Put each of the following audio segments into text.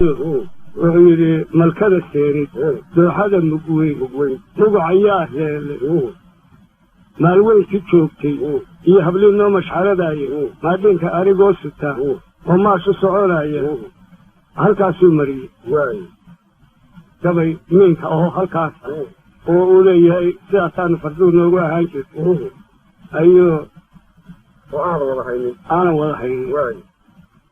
وغير ملكة السيري دو حدا مقوي مقعياه مالوين كتشوكتي يحبلي انه مش حالداي ما دينك اريغو ستا وما شو سعولاي هالكاسو مري دبي منك او هالكاس وولي سياسان فردو نوغو هانجر ايو انا وضحيني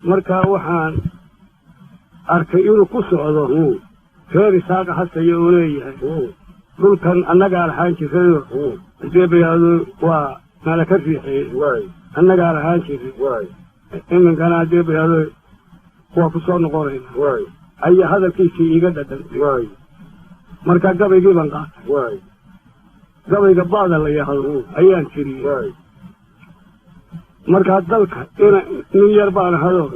مركا وحان أركيون كسرعه خير ساق حتى يوليه كل كان النجار حانك خير جيب هذا ومالك الريحي النجار حانك إن كان جيب هذا وكسرنا قرين أي هذا كيس يجدد مركا قبل يجيب انقاط قبل بعض اللي يهضروا أيام كذي مركا ذلك إن يربان هذا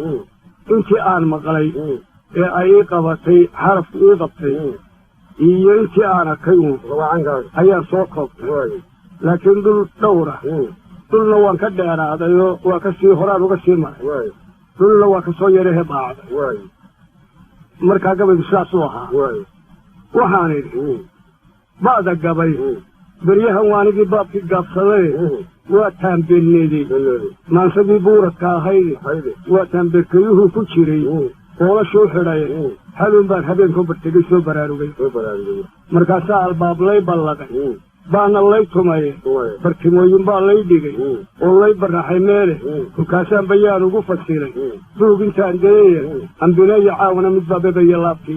أنت آن مقلي أي قبتي حرف إيقبتي أنت آن كيون أي صوت لكن دول دورة دول لو كدر هذا وكسي هران وكسي مر دول لو كسو يره بعض مركا قبل بساسوها وحاني بعد قبل بريها واني باب في قبصلي واتهم بالنيدي ما سبي بورك هاي واتهم بكيوه كشري ولا شو حراي حلم بان حبينكم برتقي شو براروي مركاسا الباب لي بلغ بان الله تماي بركموين با لي دغي والله برحي ميله كاسان بيان ugu fasiray duug intaan geeyay ambinay caawna mid baabay laabti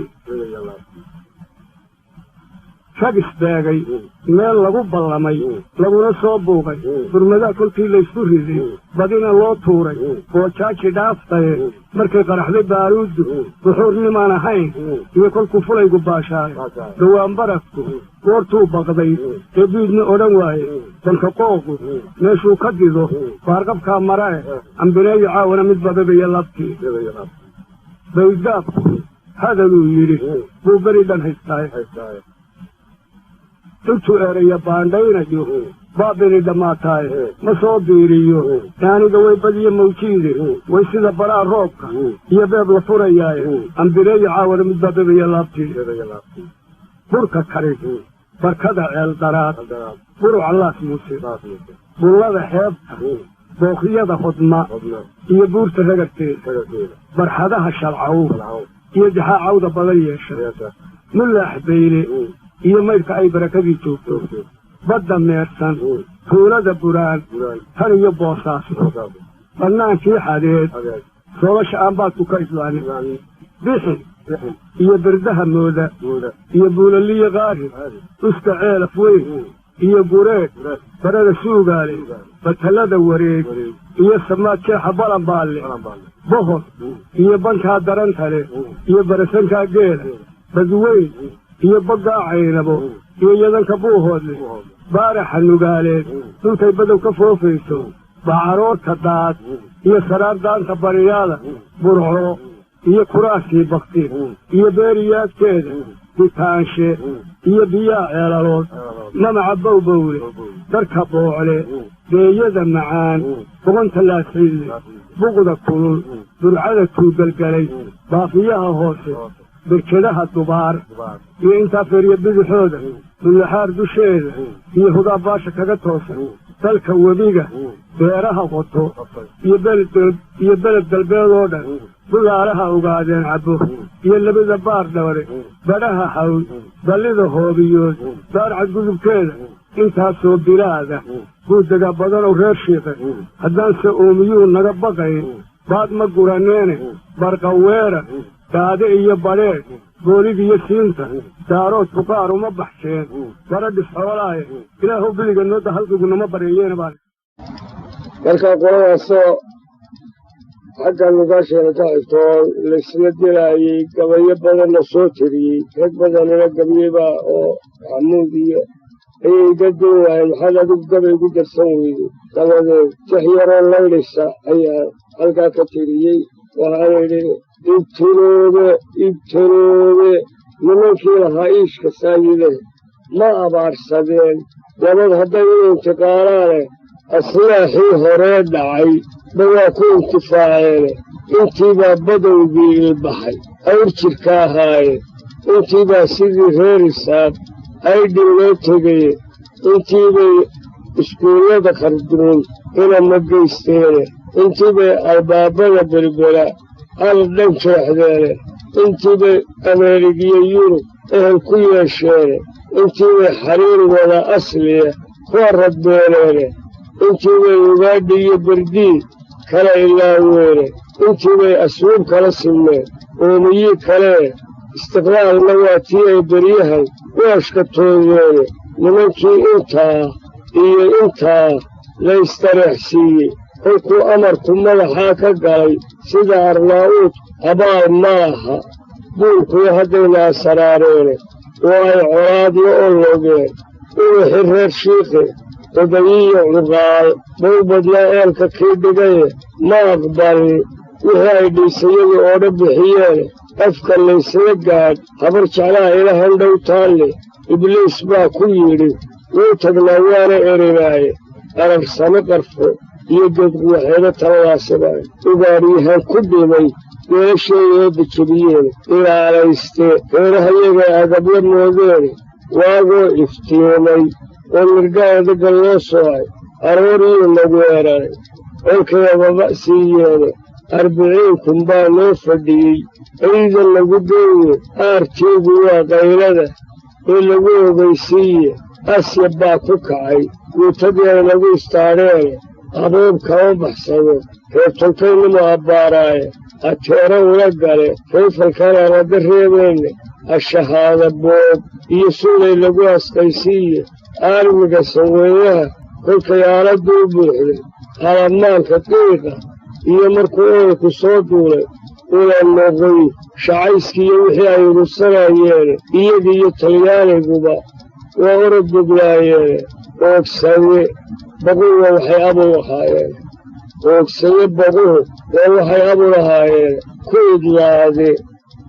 شاكس باقي مال لغو بلامي لغونا صوب بوغي برمدا كلتي ليسو ريزي بدينا الله توري وشاكي دافتاي مركي قرحلي بارود بحور نمانا حين يقول كفولي قباشاي دوان برفكو كورتو بغضي تبيدني أولواي تنكقوغو نشو كديدو فارقب كامراي عم بناي عاونا مدبابي بيالابكي بيداب هذا لو يري بو بريدان هستاي انتو اريا باندينا جو بابيني دماتاي مصوبيريو يعني قوي بدي موجيدي ويسيدا برا روبكا يبيب لفورياي انبيري عاور مدبابي يلابتي بركة كريك بركة الدرات برو الله سموسي بالله حيبتا بوخية خدمة يبور ترقتي برحدها الشرعو يدحا عودة بغيش ملا حبيلي iyo maydka ay barakadii joogto badda meersan tuulada buraan tan iyo boosaas bannaankii xadeed soobasha aanbaadku ka islaanin bixin iyo berdaha mooda iyo buulaliya qaari uska ceelaf weyn iyo gureed barada suugaale batalada wareeg iyo samaad jeexa balanbaalle bohor iyo bankaa darantale iyo barasankaa geela badweyn iyo bagaa caynabo iyo yadanka buuhoodle baaraxa nugaaleed dhulkay badow ka foofayso bacaroorta daad iyo saraar daanta bariyaada burco iyo kuraasii bakti iyo beeriyaadkeeda bitaanshe iyo biyaa ceelalood mamaca bowbowle darka boocle beeyada macaan boqonta laasciille buqda kulul burcada tuugalgalay baafiyaha hoose بركدها الدبار انت فريا بدحوده بالحار دشيده هي هدا باشا كغتوسه تلك وديغا beeraha qoto iyo beled galbeed oo dhan bulaaraha ogaadeen cabo iyo labada baar dhawre baraha hawl dalida hoobiyood daarca gudubkeeda intaasoo bilaada gudaga badan oo reer sheekay haddaan se oomiyuu naga baqay baad ma guraneene barqaweera daade iyo badheed goolid iyo siinta daarood fuqaar uma baxsheen baradhis xoolaaye ilaahu biliga nooda halkigunama bareeyeena baan markaa qoladaasoo xagga nugaasheena ka xigto laysla dilaayey gabayo badanna soo tiriyey rag badanina gabyebaa oo xamuud iyo ayay dadin waayeen maxaad adigu gabay gu darsan weyday dabadeed jex yaroo laydhisa ayaa halkaa ka tiriyey waxaana idhi ibtiroobe nimankii lahaa iishka saayide ma abaarsadeen dabad hadday u intiqaalaane aslaaxii horee dhacay ba waa ku intifaaceene intiibaa badowgii ilbaxay awrjirka ahaaye intiibaa sidii reer isaaq aydhin loo tegaye intiibay iskuullada qarduun inama geysteene intiibay albaabada berbera hal dhan jeexdeene intiibay ameerigiyo yurub ehel ku yeesheene intiibay xariir wada asliya kuwa radbeeleene intiibay ugaadhi iyo berdii kala ilaaweene intiibay asluub kala simeen oomiyii kalee istiqlaalna waa tii ay beryahan weeshka toodeene nimankii intaa iyo intaa la istareexsiiyey kolkuu amarku madaxaa ka galay sida arnaa'uud abaal ma laha buulkuyo haddayna asaraareene oo ay colaadyo ologeen uwixi reer shiikhe odayiyo cuqaal bowbadna eelka kii dhigaye ma aqbalin wixii ay dhiisayadu oodha bixiyeene afka laysla gaadh habar jeclaha ila handhow taalle ibliis baa ku yidhi wuu tagnaa waana erinaaye aragsame qarfo iyo geedquwaxeeda taladaasibaa ugaadhyahan ku dhimay weelasheeda eebba jebiyeene ilaalaystee reerahayagay agabla moodeene waagoo iftiimay oo mirgaadaga loo soocay arooriyuu nagu weeraray colkayababa siiyeene arbiciinkun baa noo fadhiyey ciidan lagu deeye aartiigu waa qaylada ee lagu ogaysiiye asya baa ku kacay guutadeeda lagu istaadheene abuub kama baxsado reertolkaynima abbaaraaye ateero ula gale rayfalkana laga reebeenne ashahaada boob iyo sulay lagu asqaysiiye aalmiga sanweynaha kolkay aaladuu buuxday halamaanka qiiqa iyo markuu ehelku soo duulay ula noqoy shacayskiiyo wixii ay urursanaayeene iyagiiyo talyaaniguba waa orod duglaayeene oogsade baquwa waxay abul ahaayeen oogsade baquhu waa waxay abul ahaayeen ku idlaade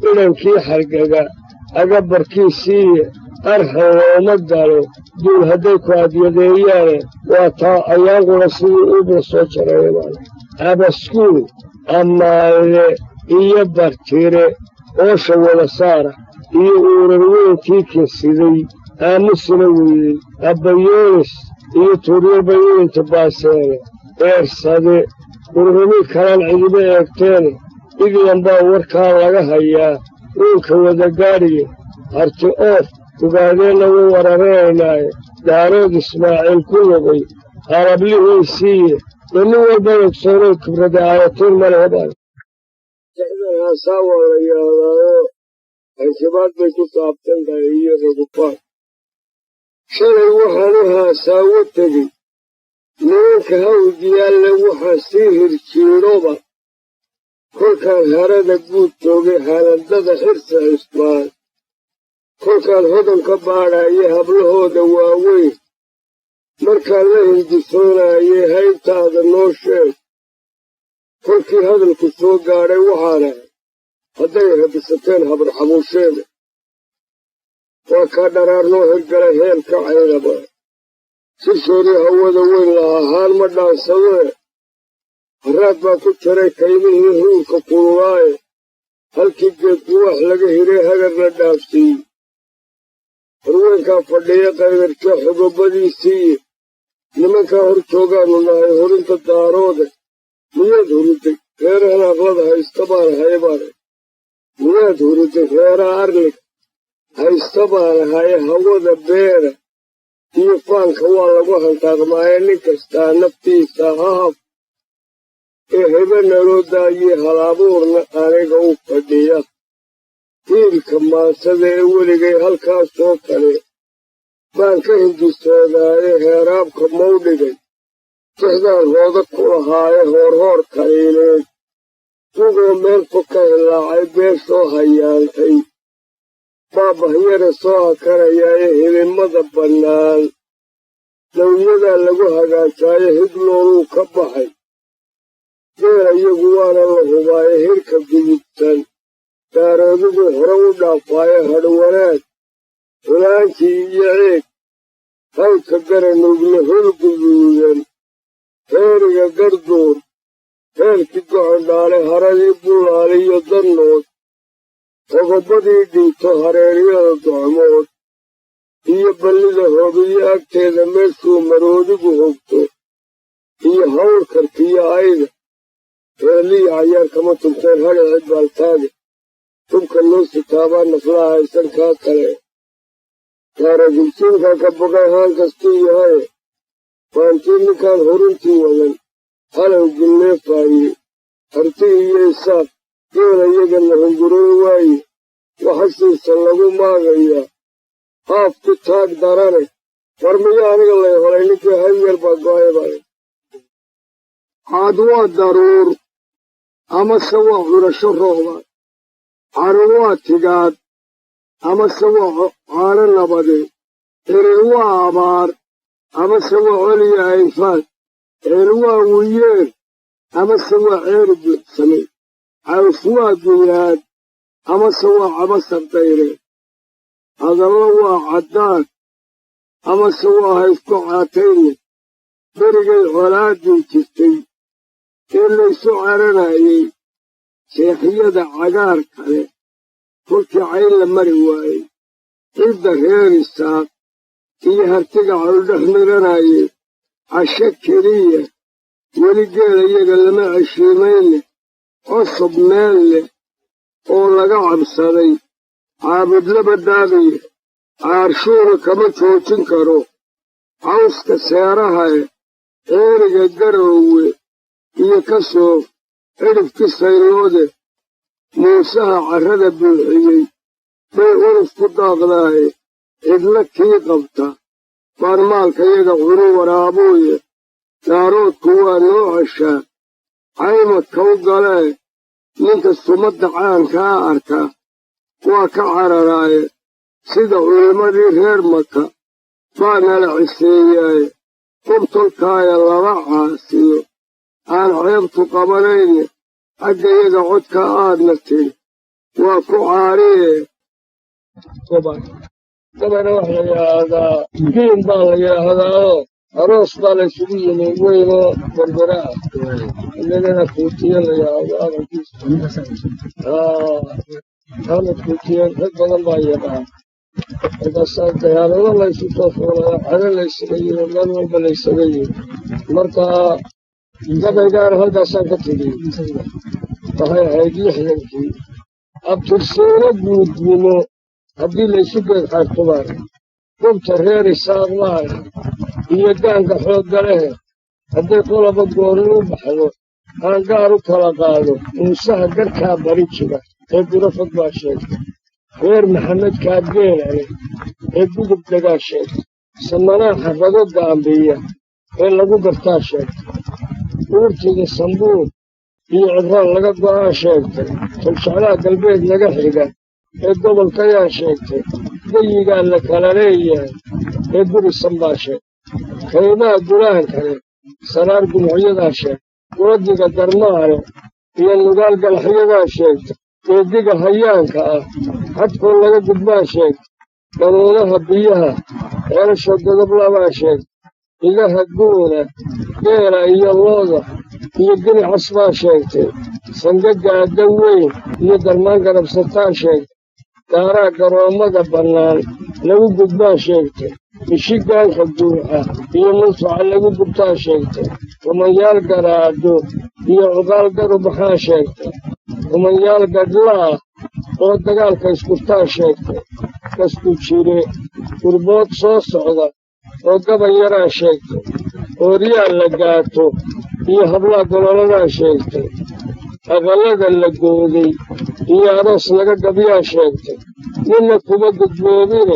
idhankii xargaga agabarkiisiiye arxan looma galo duul hadday ku adyadeeyaane waa taa ayaanquna sidii uubla soo jareeyabaane abaskuul ammaanle iyo bartire oosha wada saara iyo uurar weyntii kinsiday aamusina weydey abbayoonis iyo tuuryarbayooyinta baaseene eersade ururumi kalaan cidiba eegteene iglan baa warkaa laga hayaa uunka wada gaadhiye harti oof ugaadeenna wuu wararaynaaye daarood ismaaciil ku noqoy harablihiisiiye dee nin walba ogsoonay kibrada aayatiin ma lehebaan haasaa waa la yaadaayo hankibaad bay ku saabtan tahay iyo ragufaan shalay waxaan u haasaawo tegey nimanka hawdiyaalle waxaa sii hirjiidhoba kolkaan harada guud joogay haalandada xirsa cismaan kolkaan hodanka baadhaaye hablahooda waaweyn markaan la hindisoonaayey haybtaada noo sheeg kolkii hadalku soo gaadhay waxaan ahay hadday rabisateen habarxabuusheeda waa kaa dharaar noo hirgalay heelka caynaba sishoodii hawada weyn lahaa haan ma dhaansadee haraad baa ku jiray kaymihii huurka kululaaye halkii geedguwaax laga hiray hagar la dhaafsiiyey horweynkaa fadhiya qaydarka xogobadiisiiye nimankaa hor joogaannu nahay horinta daaroode miyaad huriday reerahan aqlada haysta baan haybaane miyaad huriday reeraha arliga haysta baan ahaye hawada beera iyo faanka waa lagu hantaaqmaaye nin kastaa naftiisa hahab ee hebe naloo daayii halabuurna aniga u fadhiya hiilka maansada ee weligay halkaasoo kale baan ka hindisoodaaye heeraabka mawdhigay tixdaan hooda ku lahaaye hoorhoor kaliileed sugoo meel fog ka hilaacay beeshoo hayaantay baabahyada soo hakarayaaye hilimada bannaan dawyadaa lagu hagaajaaye higlooluu ka baxay beer iyagu waana la hubaaye hirka gudubtan daaroodiduu hore u dhaafaaye hadhwanaag hulaankii iyo ceeg hawdka garanuugle hol guduudan heeriga garduur heelkii gocondhaale haradii bullaaliyo dannood qodobadii dhiibto hareeryada docmood iyo ballida hoobiyo agteeda meeshuu maroodigu hogto iyo hawl kartiyo ayda reerliya cayaar kama tubteen hadha cid baaltaage tubka loo sitaabaa naflaha haysan kaa kale taarajibsiinka ka bogay haan kastuu yahaye waantii ninkaan huruntii wadan halow gilleefaaye harti iyo isaaq geela iyaga la hungurooy waaye waxasiisa lagu maagayaa haafku taag darane war miyo aniga lay horay ninkii hawyar baa go'ay baa caad waa daruur amase waa curasho roobaan caro waa tigaad amase waa caaro nabadeed ere waa abaar amase waa coliya aynfaad ceer waa wiyeer amase waa ceeri buuxsamay caws waa guyaad amase waa cabasar dayreed hadallo waa caddaan amase waa haysku caatayne berigay colaaddii jirtay ee laysu caranayey seexiyada cagaar kale kolkii cayn la mari waayey cidda reer isaaq iyo hartiga cawldhex miranayey casho keliya weli geela iyaga lama ceshiimayn leh cosob meel leh oo laga cabsaday caabudlaba daadaya caarshuura kama joojin karo cawska seerahae ceeriga garoowe iyo ka soo cidhibki sayloode muusaha carrada buuxiyey bay uruf ku daaqdaaye cidla kii qabta baarmaalkayaga cunu waraabuuye daaroodku waa noo ceshaa caymadka u galee ninka sumadda caankaa arka waa ka cararaaye sida culimmadii reer maka baa nala ciseeyaaye qubtolkaaya laba caasiyo aan ceebtu qabanayne xaggayaga codka aadna tiri waa ku caariye gabana wax la yidhaahdaa diin baa la yidhaahdaao aroos baa la ysugu yimi weynoo berbera ah inagana kuutiye la yidhaahdo adankiisa ana kuutiyeen rag badan baa yaqaan markaasaa dayaarado laysu soo fuulaya cado laysaga yimi meel walba laysaga yimi markaa gabaygaana halkaasaan ka tegey waxay ahayd 60kii abtirsiino guudnimo haddii laysu geed xaartumaan gubta reer isaaqmaan iyo gaanka xoogga lehe hadday qolaba goonni u baxdo aan gaar u kala qaado muusaha garkaa bari jira ee burafad baa sheegtay reer maxamedkaa geela leh ee gudub degaa sheegtay samanaa xarrado gaambiya ee lagu gartaa sheegtay uurtiga sambuur iyo cibraan laga go'aa sheegtay tolsocdaa galbeed naga xiga ee gobolkayaa sheegtay geyigaa la kala leeyahay ee burisan baa sheegtay kaymaha gulaan kale saraar gumucyadaa sheegtay guradiga darmaale iyo nugaal galaxyadaa sheegtay geediga hayaanka ah xadkoo laga gudbaa sheegtay daruuraha biyaha ceelasha godoblabaa sheegtay idaha guuna geela iyo looda iyo geni cas baa sheegtay sangaga weyn iyo darmaan garabsataa sheegtay gaaraa garoommada bannaan lagu gudbaa sheegtay mishigaanka buuxa iyo manfaca lagu gubtaa sheegtay rumayaal garaado iyo cuqaal garubaxaa sheegtay rumayaal gadlaa oo dagaalka iskurtaa sheegtay kasku jire gurbood soo socda oo gaban yaraa sheegtay ooryaal la gaato iyo hablaa gololadaa sheegtay aqallada la gooday iyo aroos laga gabyaa sheegtay ninna kuma gudboobine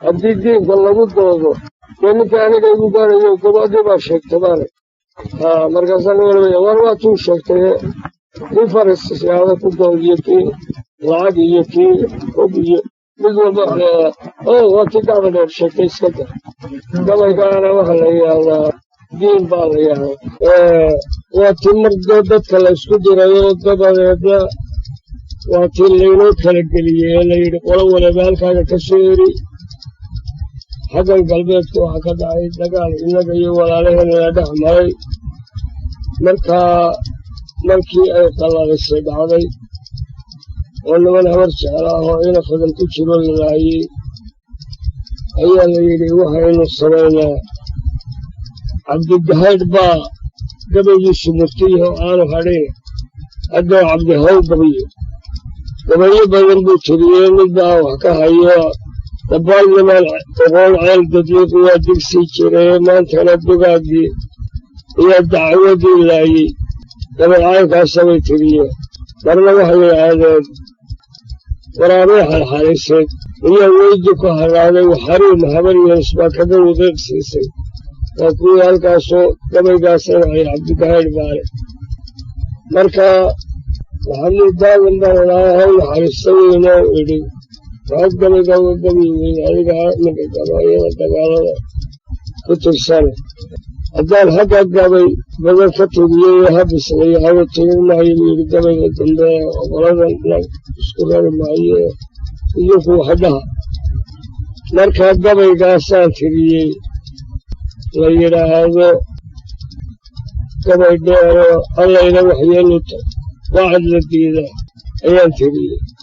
haddii diinka lagu doodo dee ninka aniga igu gaarayo gabadhii baa sheegtay baane markaasaan walbaya war waa tuu sheegtay kii faras siyaado ku dood iyo kii lacag iyo kii hog iyo mid walba waa tii gacba dheer sheegtay iska dar gabaygaana waxa la yidhaahdaa diin baa la yidhahdaa waa tii mardoo dadka la isku dirayo dabadeedna waa tii laynoo kala geliyey ee layidhi qolo waliba halkaaga ka soo eri xaggan galbeedka waxaa ka dhacay dagaal innaga iyo walaalaheena la dhex maray markaa markii ay qallalisay dhacday ونمن هور جعلاه إلى فضل كتشر الله أيها الذي وحين الصبينا عبد الدهير با قبل يسمرتيه وآنه عليه أدى عبد الهو قبل يبدل بطريين البا وحكاها دبال لما تقول عيل دقيق ودقسي جريه ما تردقا دي هي الدعوة دي الله قبل عيل كاسمي تريه مرنا وحي هذا ورابيح الحارسين هي ويدك هذا وحريم حبري يسمى كذا وغير سيسي وكوي هالكاسو قبل قاسم عيل عبد الدهير بارك مركا وحمد داغن الله الحارسين وإلي وأقدم قوي وذلك من القضايا والتقالة كتب سنة أدال حقا قوي بدل كتب يهبس لي هذا التنين معي قوي قدام وقرأنا لك اسكرار معي يفو حدها مركا قوي قاسان تريه ليرا هذا قوي داره الله ينوح يلوت واحد لديده أيان تريه